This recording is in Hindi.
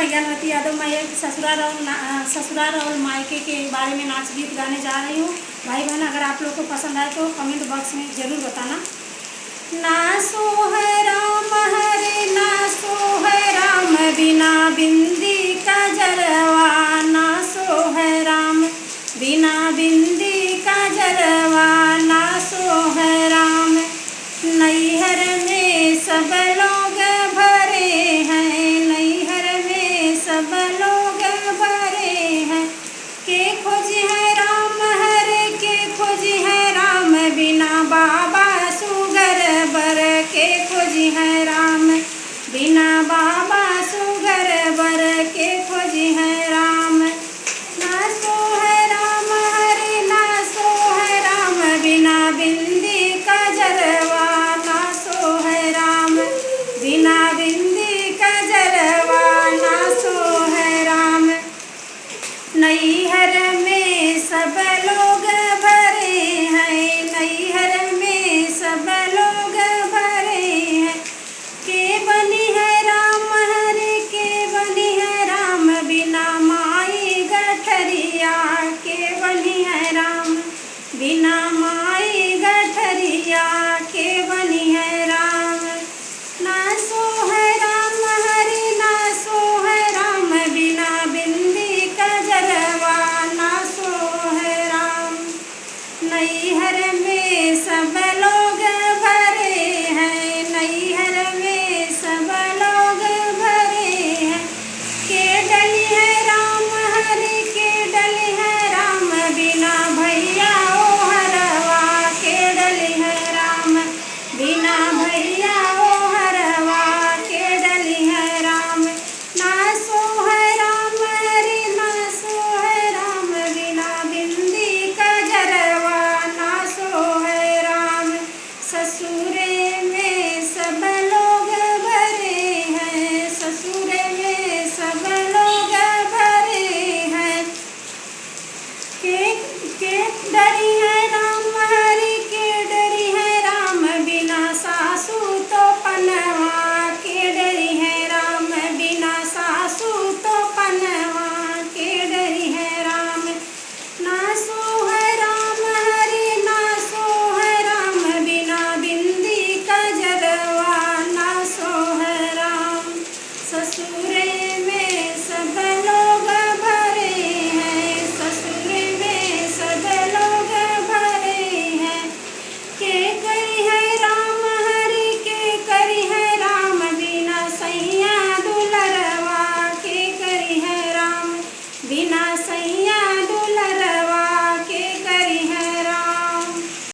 मैं ज्ञानवती यादव। मैं एक ससुराल और मायके के बारे में नाच गीत गाने जा रही हूँ। भाई बहन, अगर आप लोग को पसंद आए तो कमेंट बॉक्स में ज़रूर बताना। नासो है राम हरे नासो है राम, बिना बिंदी का जलवा। नासो है राम बिना बिंदी का जलवा। नासो है राम नैहर में सब लोग भरे हैं, नैहर में सब लोग भरे हैं। के खोज है राम हरे के खोज है राम, बिना बाबा सुगर बर। के खोज है राम बिना बाबा सुगर बर। के खोज है राम नासो है राम हरे नासो है राम, बिना बिंदी का जलवा। नासो है राम बिना बिंदी का जलवा। नासो है राम नैहर में सब लोग भरे हैं, नैहर में सब लोग भरे हैं। के बनी है राम हरे के बनी है राम, बिना माई गठरिया। के बनी है राम बिना माई गठरिया। के बनी है राम नासो है राम हरे नासो है राम, बिना बिंदी का जलवा। नासो है राम नैहर में सब लोग भरे हैं, नैहर में सब लोग भरे हैं। के डली है राम हरे के डली है राम, बिना भैया ओ हरवा। के डली है राम बिना भैया ओ हरवा। के डली है राम नासो है राम हरे नासो है राम, बिना बिंदी का जलवा। नासो है राम ससुरे में सब लोग भरे हैं, ससुरे में सब लोग भरे हैं। के डरी है राम हरे के डरी है राम, बिना सासू तो पनवा। के डरी है राम बिना सासू तो पनवा। के डरी है राम नासो है राम हरे नासो है राम, बिना बिंदी का जलवा। नासो है राम ससुरे में सब लोग भरे हैं, ससुरे में सब लोग भरे हैं। के करी है राम हरे के करी है राम, बिना सैया दुलरवा। के करी है राम बिना सैया दुलरवा।